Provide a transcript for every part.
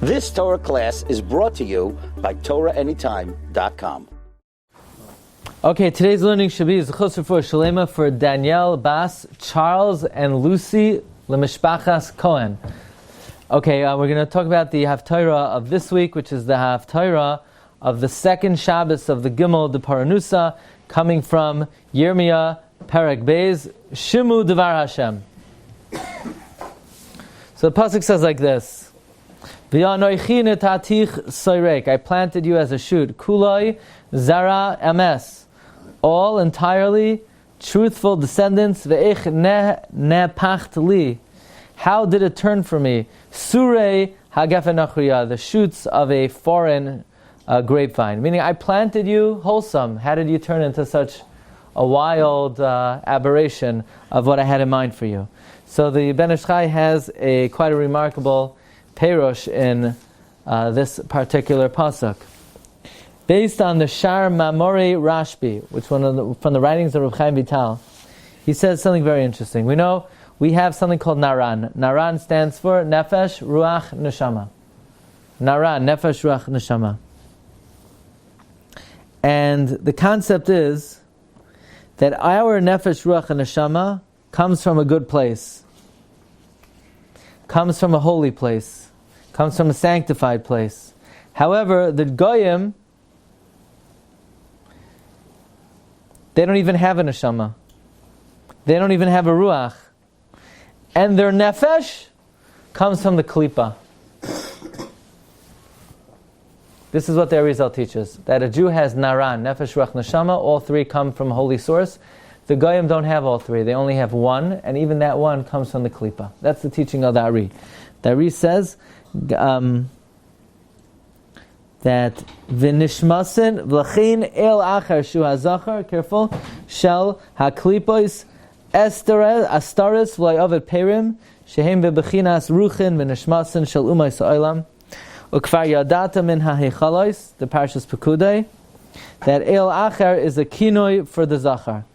This Torah class is brought to you by TorahAnytime.com. Okay, today's learning should be Zechus Refuah Shalema for Danielle, Bas, Charles, and Lucy Lemishpachas Cohen. Okay, we're going to talk about the Haftorah of this week, which is the Haftorah of the second Shabbos of the Gimel de Paranusa, coming from Yirmiyah, Perek Beis, Shimu, Dvar Hashem. So the pasuk says like this: V'anoichi netatich soyrek, I planted you as a shoot, kuloi zara emes, all entirely truthful descendants. Ve'ich nepacht li, how did it turn for me? Surei hagefen achriya, the shoots of a foreign grapevine. Meaning, I planted you wholesome. How did you turn into such a wild aberration of what I had in mind for you? So the Ben Ish Chai has quite a remarkable perush in this particular pasuk, based on the Shar Mamori Rashbi, which from the writings of Rabbi Chaim Vital. He says something very interesting. We know we have something called Naran. Naran stands for Nefesh, Ruach, Neshama. Naran, Nefesh, Ruach, Neshama. And the concept is that our Nefesh, Ruach, and Neshama comes from a good place, comes from a holy place, comes from a sanctified place. However, the Goyim, they don't even have a Neshama. They don't even have a Ruach. And their Nefesh comes from the Klipa. This is what the Arizal teaches, that a Jew has Naran, Nefesh, Ruach, Neshama, all three come from a holy source. The Goyim don't have all three, they only have one, and even that one comes from the Klipa. That's the teaching of the Ari. The Ari says that V'nishmasin v'lachin el achar shu hazachar, careful, shel haklipois astaris v'layovet perim, shehem v'bechinas ruchin v'nishmasin shel umay sa'olam, ukvar yadata min ha'hechalois, the Parshas Pekudei, that el achar is a kinoi for the zachar.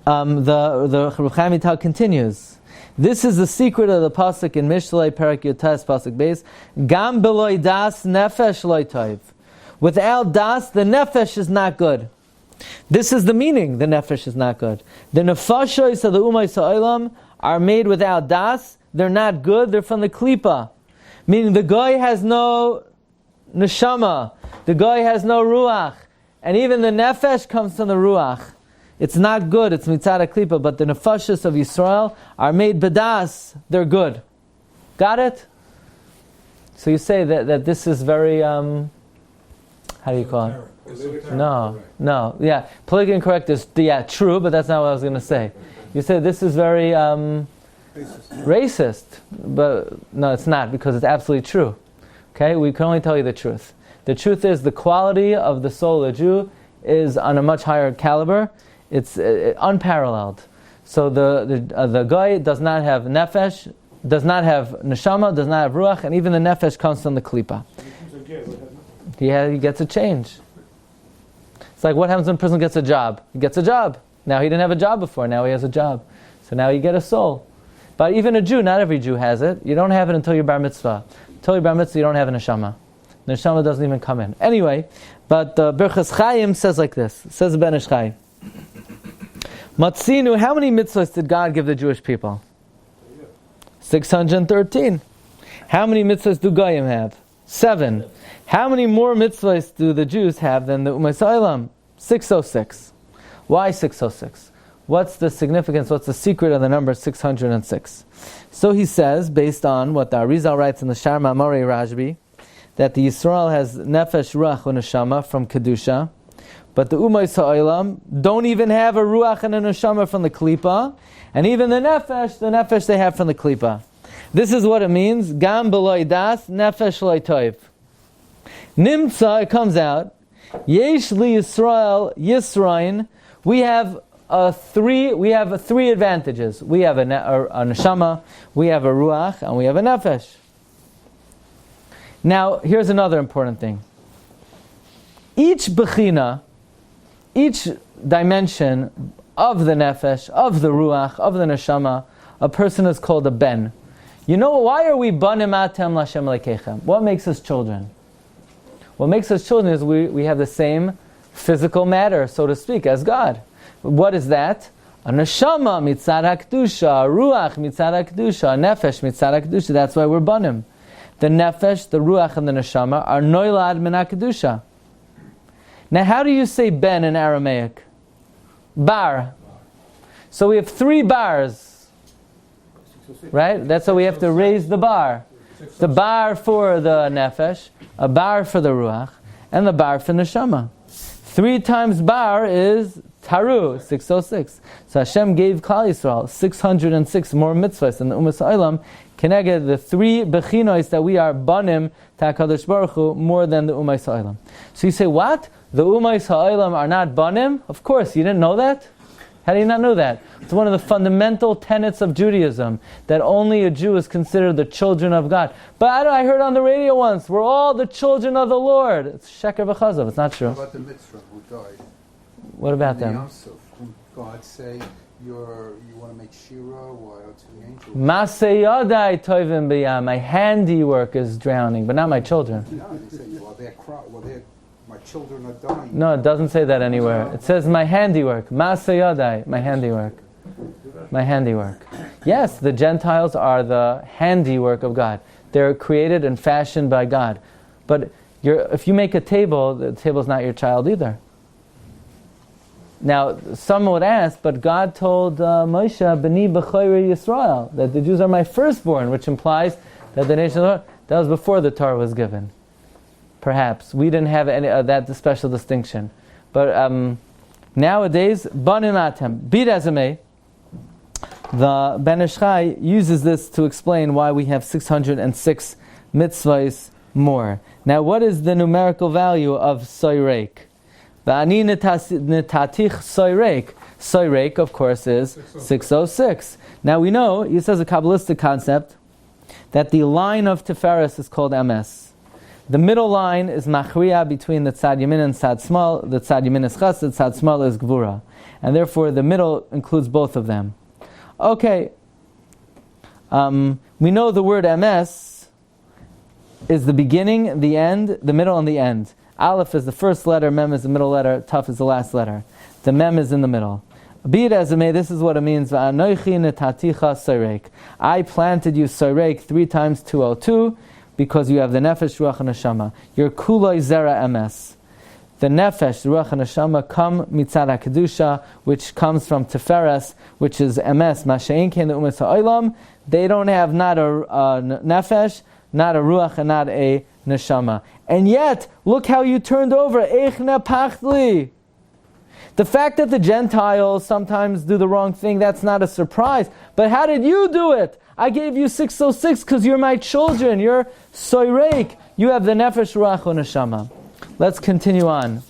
The Rabbi Chaim Vital continues. This is the secret of the pasuk in Mishlei Perek Yotes pasuk Beis. Gam beloy das nefesh loy tov. Without das, the nefesh is not good. This is the meaning. The nefesh is not good. The nefashos of the umay sa'olam are made without das. They're not good. They're from the klipa, meaning the guy has no neshama. The guy has no ruach, and even the nefesh comes from the ruach. It's not good, it's mitzad klipa, but the nefashos of Yisrael are made bedas, they're good. Got it? So you say that this is very, how do you call it? No, yeah. Politically incorrect is, true, but that's not what I was going to say. You say this is very racist, but no, it's not, because it's absolutely true. Okay, we can only tell you the truth. The truth is the quality of the soul of a Jew is on a much higher caliber. It's unparalleled. So the guy does not have nefesh, does not have neshama, does not have ruach, and even the nefesh comes from the klipa. He gets a change. It's like what happens when a person gets a job? He gets a job. Now he didn't have a job before, now he has a job. So now you get a soul. But even a Jew, not every Jew has it. You don't have it until you're bar mitzvah. Until you're bar mitzvah, you don't have a neshama. The neshama doesn't even come in. Anyway, but Birchas Chaim says like this. It says the Ben Ish Chai. Matzinu, how many mitzvahs did God give the Jewish people? 613. How many mitzvahs do Goyim have? 7. How many more mitzvahs do the Jews have than the Umay Sa'olam? 606. Why 606? What's the significance, what's the secret of the number 606? So he says, based on what the Arizal writes in the Shar Mamori Rashbi, that the Yisrael has Nefesh, Ruach, and Neshama from Kedusha, but the Umay Sa'olam don't even have a Ruach and a Neshama from the Klipa, and even the Nefesh they have from the Klipa. This is what it means, Gam Beloy Das, Nefesh Loy Tov. Nimtza, it comes out, Yesh Li Yisrael, Yisrain, we have three advantages. We have a Neshama, we have a Ruach, and we have a Nefesh. Now, here's another important thing. Each Bechina, each dimension of the Nefesh, of the Ruach, of the Neshama, a person is called a Ben. You know, why are we banim atem l'Hashem Elokeichem? What makes us children? What makes us children is we have the same physical matter, so to speak, as God. What is that? A neshama mitzad hakdusha, a ruach mitzad hakdusha, a nefesh mitzad hakdusha. That's why we're banim. The nefesh, the ruach, and the neshama are noilad min hakdusha. Now, how do you say ben in Aramaic? Bar. So we have 3 bars, right? That's how we have to raise the bar. The bar for the nefesh, a bar for the ruach, and the bar for neshama. 3 times bar is taru, 606. So Hashem gave Klal Yisrael 606 more mitzvahs in the Umas Ha'olam, keneged the 3 bechinois that we are banim to HaKadosh Baruch Hu more than the Umas Ha'olam. So you say, what? The Umas Ha'olam are not banim? Of course, you didn't know that? How do you not know that? It's one of the fundamental tenets of Judaism, that only a Jew is considered the children of God. But I heard on the radio once, we're all the children of the Lord. It's sheker v'chazav, it's not true. What about the mitzvah who died? What about them? Yosef, whom God say, you want to make Shiur while to the angels? Maseyadai toivim b'yam, my handiwork is drowning, but not my children. No, they say, my children are dying. No, it doesn't say that anywhere. It says my handiwork. Maseyadai, my handiwork. My handiwork. Yes, the Gentiles are the handiwork of God. They're created and fashioned by God. But if you make a table, the table's not your child either. Now, some would ask, but God told Moshe, B'ni b'choyre Yisrael, that the Jews are my firstborn, which implies that the nation of the Lord, that was before the Torah was given. Perhaps. We didn't have any that special distinction. But nowadays, banim atem. Be it as it may, the Ben Ish Chai uses this to explain why we have 606 mitzvahs more. Now, what is the numerical value of soireik? V'ani netatich soireik. Soireik, of course, is 606. Now we know, he says a Kabbalistic concept, that the line of Tiferes is called MS. The middle line is machriya between the tzad yamin and tzad smal. The tzad yamin is chesed, tzad smal is gvura. And therefore the middle includes both of them. Okay. We know the word MS is the beginning, the end, the middle, and the end. Aleph is the first letter, Mem is the middle letter, Taf is the last letter. The Mem is in the middle. Be it as it may, this is what it means. V'anoichi netaticha soireik. I planted you soireik 3 times 202, because you have the nefesh, ruach, and neshama. Your kuloi zera MS. The nefesh, ruach, and neshama come mitzad HaKedusha, which comes from Tiferes, which is MS. Masha'in kein the umas ha'olam. They don't have not a nefesh, not a ruach, and not a neshama. And yet, look how you turned over. Eich nepachtli. The fact that the Gentiles sometimes do the wrong thing, that's not a surprise. But how did you do it? I gave you 606 because you're my children. You're soireik. You have the nefesh, ruach, and neshama. Let's continue on.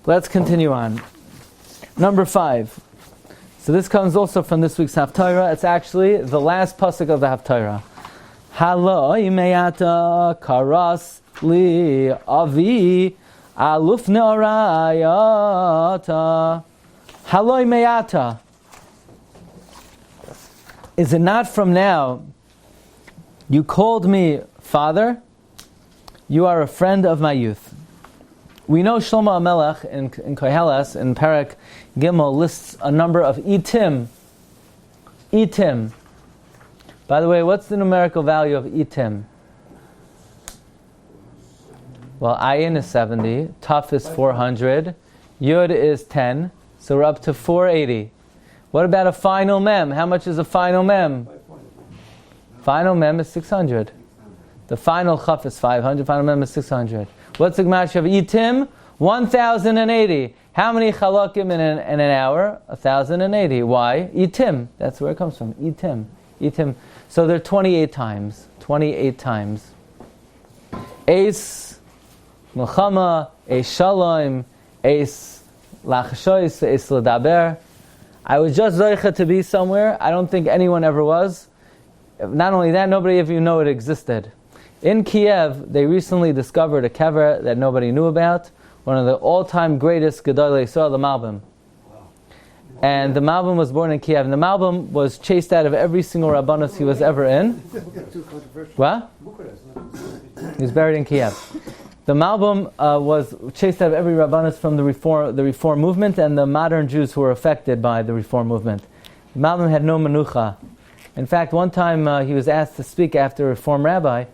Let's continue on. Number 5. So this comes also from this week's Haftorah. It's actually the last pasuk of the Haftorah. Haloi me'ata karas li avi aluf ne'orayata. Haloi me'ata. Is it not from now? You called me father. You are a friend of my youth. We know Shlomo HaMelech in Koheles, in Perek Gimel, lists a number of itim. Itim. By the way, what's the numerical value of itim? Well, ayin is 70, taf is 400, yud is 10, so we're up to 480. What about a final mem? How much is a final mem? Final mem is 600. The final chaf is 500, final mem is 600. What's the gematria of itim? 1080. How many chalakim in an hour? 1080. Why? Itim. That's where it comes from. Itim. Itim. So they're 28 times. 28 times. Eis Milchama, Eis Shalom, Eis Lachashois, Eis L'daber. I was just zoicha to be somewhere. I don't think anyone ever was. Not only that, nobody of you know it existed. In Kiev, they recently discovered a kever that nobody knew about, one of the all-time greatest Gedolei Yisrael, the Malbim. And the Malbim was born in Kiev, and the Malbim was chased out of every single Rabbanus he was ever in. What? He was buried in Kiev. The Malbim was chased out of every Rabbanus from the Reform movement and the modern Jews who were affected by the Reform movement. The Malbim had no menucha. In fact, one time he was asked to speak after a Reform rabbi.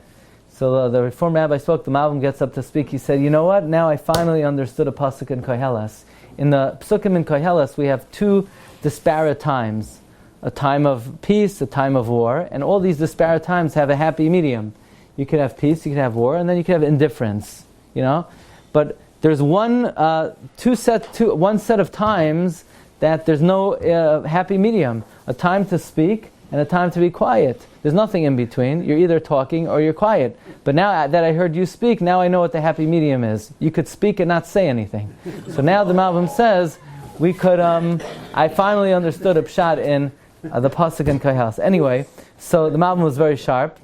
So the Reform rabbi spoke, the Malbim gets up to speak. He said, you know what? Now I finally understood a pasuk in Koheles. In the psukim in Koheles, we have two disparate times. A time of peace, a time of war. And all these disparate times have a happy medium. You could have peace, you could have war, and then you could have indifference. But there's one set of times that there's no happy medium. A time to speak and a time to be quiet. There's nothing in between. You're either talking or you're quiet. But now that I heard you speak, now I know what the happy medium is. You could speak and not say anything. So now the Malbim says, we could, I finally understood a pshat in the pasuk in Koheles. Anyway, so the Malbim was very sharp.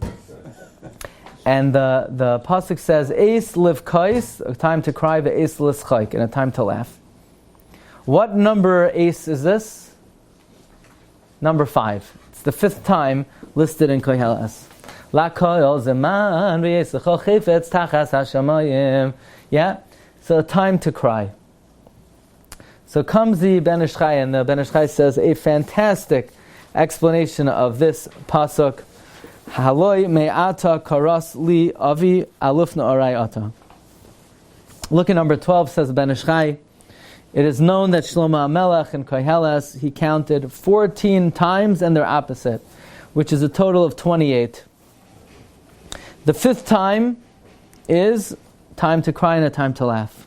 And the pasuk says, Eis liv kais, a time to cry, ve'eis lischayk, and a time to laugh. What number Eis is this? Number 5. It's the 5th time listed in Koheles. La koil zeman ve'yesachol chefetz tachas hashamayim. Yeah? So a time to cry. So comes the Ben Ish Chai, and the Ben Ish Chai says a fantastic explanation of this pasuk. Haloi me'ata karas li avi alufna arayata. Look at number 12, says Ben Ish Chai. It is known that Shlomo HaMelech in Koheles, he counted 14 times and their opposite, which is a total of 28. The 5th time is time to cry and a time to laugh.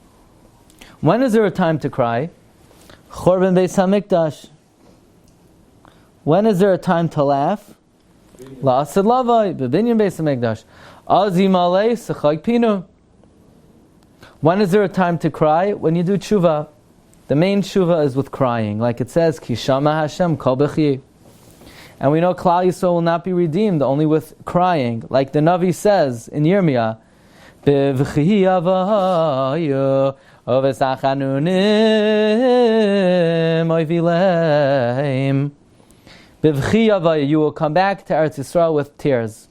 When is there a time to cry? Chorban Beis HaMikdash. When is there a time to laugh? La'asad lavai, b'binyan Beis HaMikdash. Azim alei s'chag pinu. When is there a time to cry? When you do chuva. The main chuva is with crying, like it says, Ki shama Hashem kol b'chi. And we know Klal Yisrael will not be redeemed only with crying, like the Navi says in Yirmiyah, B'v'chi avayu ov'esachanunim oivileim. B'v'chi avayu, you will come back to Eretz Yisrael with tears.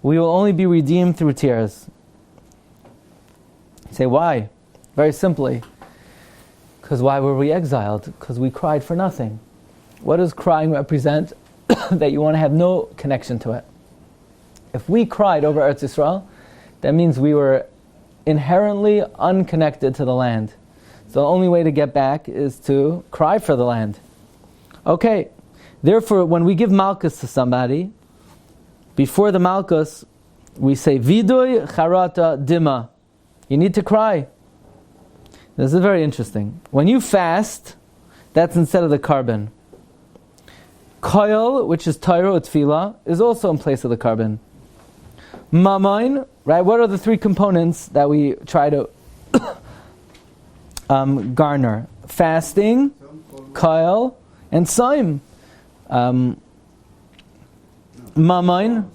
We will only be redeemed through tears. You say, why? Very simply. Because why were we exiled? Because we cried for nothing. What does crying represent? That you want to have no connection to it. If we cried over Eretz Yisrael, that means we were inherently unconnected to the land. So the only way to get back is to cry for the land. Okay, therefore when we give malchus to somebody, before the malchus, we say, Vidoy charata dima. You need to cry. This is very interesting. When you fast, that's instead of the carbon. Koil, which is Torah or Tefillah, is also in place of the carbon. Mamain, right? What are the 3 components that we try to garner? Fasting, Koil, and Saim. Mamain,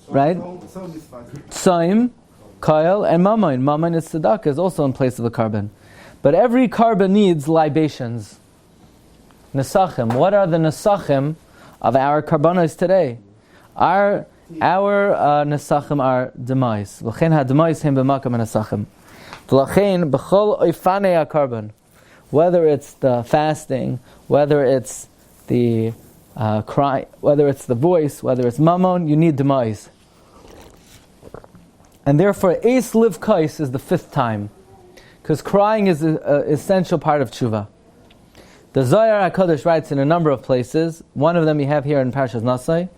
right? Saim, Koil, and Mamain. Mamain is tzedakah, is also in place of the carbon. But every carbon needs libations. Nesachim. What are the nesachim of our karbanos today? Our nesachim are demais. L'chein ha-demais hem b'makam nesachim. L'chein b'chol oifanei ha-karban. Whether it's the fasting, whether it's the cry, whether it's the voice, whether it's mammon, you need demais. And therefore, eis liv kais is the 5th time. Because crying is an essential part of tshuva. The Zohar HaKadosh writes in a number of places. One of them you have here in Parshas Nasai.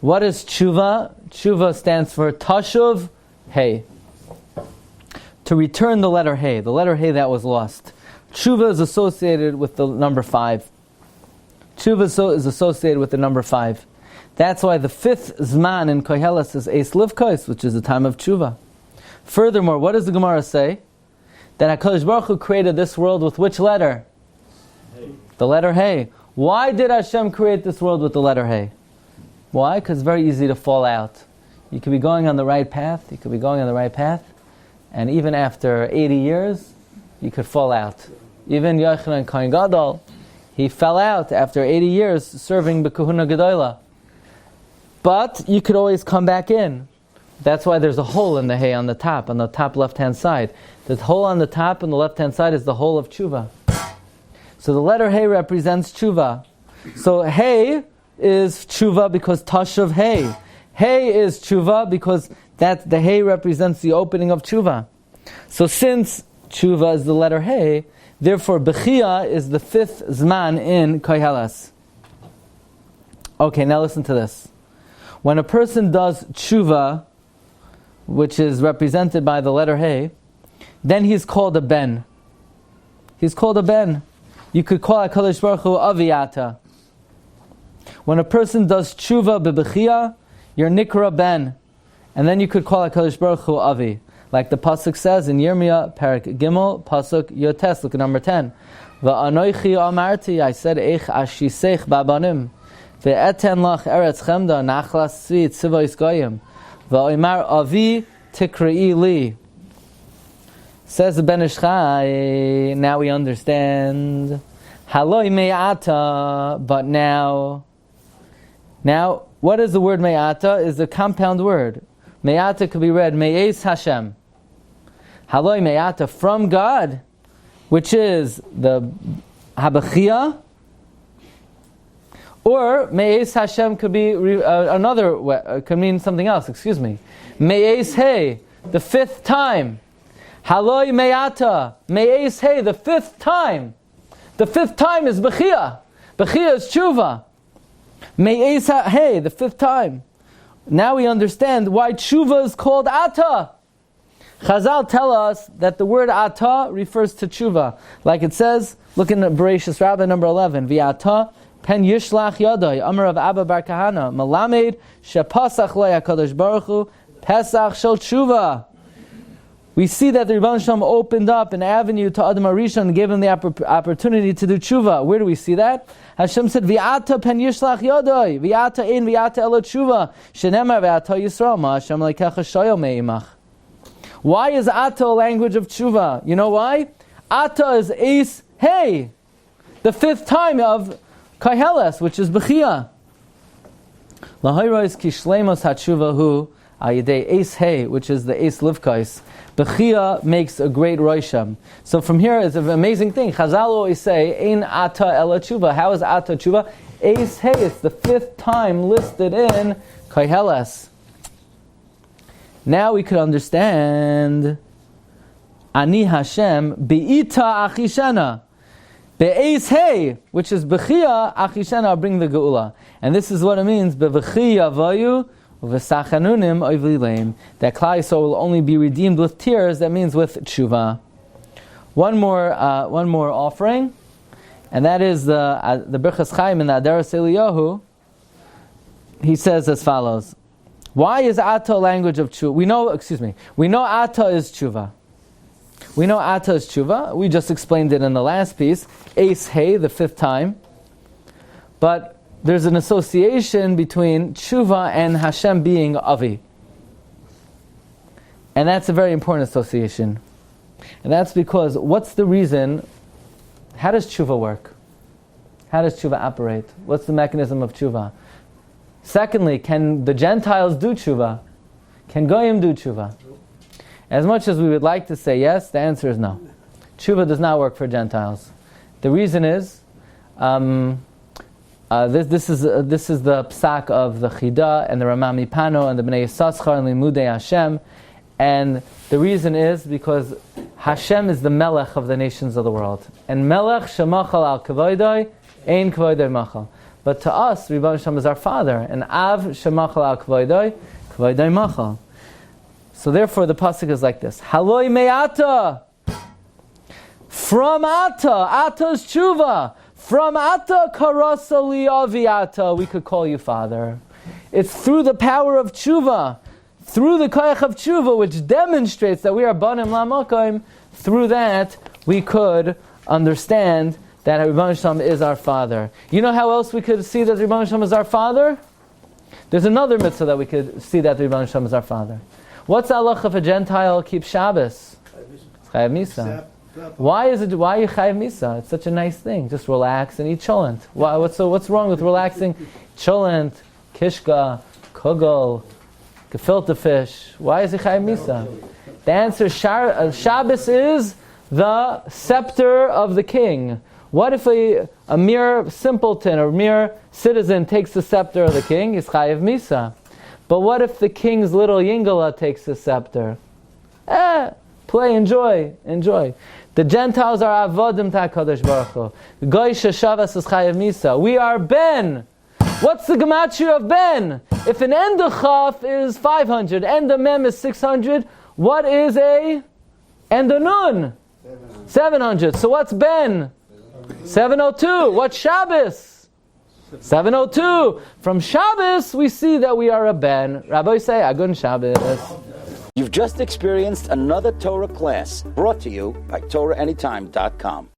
What is tshuva? Tshuva stands for tashuv hey. To return the letter hey, the letter hey that was lost. Tshuva is associated with the number 5. Tshuva is associated with the number 5. That's why the 5th zman in Koheles is Eis Livkos, which is the time of tshuva. Furthermore, what does the Gemara say? That HaKadosh Baruch Hu created this world with which letter? Hey. The letter Hey. Why did Hashem create this world with the letter Hey? Why? Because it's very easy to fall out. You could be going on the right path, and even after 80 years, you could fall out. Even Yochanan Kohen Gadol, he fell out after 80 years serving B'Kahuna Gedola. But you could always come back in. That's why there's a hole in the hay on the top left-hand side. The hole on the top on the left-hand side is the hole of tshuva. So the letter hay represents tshuva. So hay is tshuva because tashav hay. Hay is tshuva because that the hay represents the opening of tshuva. So since tshuva is the letter hay, therefore bechia is the fifth zman in koheles. Okay, now listen to this. When a person does tshuva, which is represented by the letter hey, then he's called a ben. He's called a ben. You could call HaKadosh Baruch Hu Aviyata. When a person does tshuva bebechia, you're nikra ben. And then you could call HaKadosh Baruch Hu Avi. Like the pasuk says in Yirmiyah, Parak Gimel, pasuk Yotes, look at number 10. Va'anoichi amarti, I said, Eich ashisech babanim. Ve'eten lach eretz chemda, nachlas tzvi tzivois goyim. Va'oimar avi tikre'i li. Says the Ben Ish Chai, now we understand. Haloi me'ata, but now. Now, what is the word me'ata? Is a compound word. Me'ata could be read me'es Hashem. Haloi me'ata, from God, which is the habachia. Or me'es Hashem could be another, could mean something else, excuse me. Me'es hey, the fifth time. Haloi me'ata, me'es hey, the fifth time. The fifth time is bechia. Bechia is tshuva. Me'es hey, the fifth time. Now we understand why tshuva is called ata. Chazal tell us that the word ata refers to tshuva. Like it says, look in Bereshis Rabbah number 11, V'ata pen yishlach yadai, Amar of Abba Bar Kahana, Malamed shepasach lo HaKadosh Baruch Hu, Pesach shel tshuva. We see that the Rebbeinu Shalom opened up an avenue to Adam HaRishon and gave him the opportunity to do tshuva. Where do we see that? Hashem said, V'ata pen yishlach yodoi, V'ata ein V'ata elo tshuva, Shenemar V'ata Yisrael, Ma Hashem leikecha shoyel me'imach. Why is Ata a language of tshuva? You know why? Ata is Eis Hey, the fifth time of Koheles, which is Bechia. Lahayrois ki shleimus hatshuva hu, ayidei Eis Hey, which is the Eis Livkais. Bechia makes a great roisham. So from here is an amazing thing. Chazal always say, Ein ata ela tshuva. How is ata tshuva? Eis hey, it's the fifth time listed in Koheles. Now we could understand Ani Hashem Be'ita Achishana. Be'eis hey, which is Bechia Achishana, I'll bring the Geula. And this is what it means, Be'vechia vayu V'sachanunim oivlileim, that Klal Yisrael will only be redeemed with tears. That means with tshuva. One more offering, and that is the Birchas Chaim in the Adaras Eliyahu. He says as follows: why is Ata a language of tshuva? We know Ata is tshuva. We know Ata is tshuva. We just explained it in the last piece. Eis Hey, the fifth time. But there's an association between tshuva and Hashem being Avi. And that's a very important association. And that's because, what's the reason? How does tshuva work? How does tshuva operate? What's the mechanism of tshuva? Secondly, can the Gentiles do tshuva? Can Goyim do tshuva? As much as we would like to say yes, the answer is no. Tshuva does not work for Gentiles. The reason is, this is the psak of the Chida and the Ramah Mipano and the Bnei Yissaschar and Limudei Hashem, and the reason is because Hashem is the Melech of the nations of the world, and Melech shemachal al kavoidai ein kavoidai machal. But to us, Rebbeinu Shalom is our father, and Av shemachal al kavoidai kavoidai machal. So therefore, the pasuk is like this: Haloi me'ata, from Ata, Ata's tshuva. From Ata karasa li aviata, we could call you father. It's through the power of tshuva, through the koyach of tshuva, which demonstrates that we are banim lamakim. Through that, we could understand that Rebbeinu Shalom is our father. You know how else we could see that Rebbeinu Shalom is our father? There's another mitzvah that we could see that Rebbeinu Shalom is our father. What's the halach if a Gentile keeps Shabbos? Chayav Misa. Why are you chayiv misa? It's such a nice thing. Just relax and eat cholent. What's wrong with relaxing? Cholent, kishka, kugel, gefilte fish. Why is it chayiv misa? The answer, Shabbos is the scepter of the king. What if a mere simpleton or mere citizen takes the scepter of the king? He's chayiv misa. But what if the king's little yingala takes the scepter? Play, enjoy. The Gentiles are avodim ta'kadosh baruch hu. Goy sheshavas is chayiv misa. We are ben. What's the gematria of ben? If an end of chaf is 500, end of mem is 600, what is a end of nun? 700. So what's ben? 702. What's Shabbos? 702. From Shabbos, we see that we are a ben. Rabbi say, Agun Shabbos. You've just experienced another Torah class brought to you by TorahAnytime.com.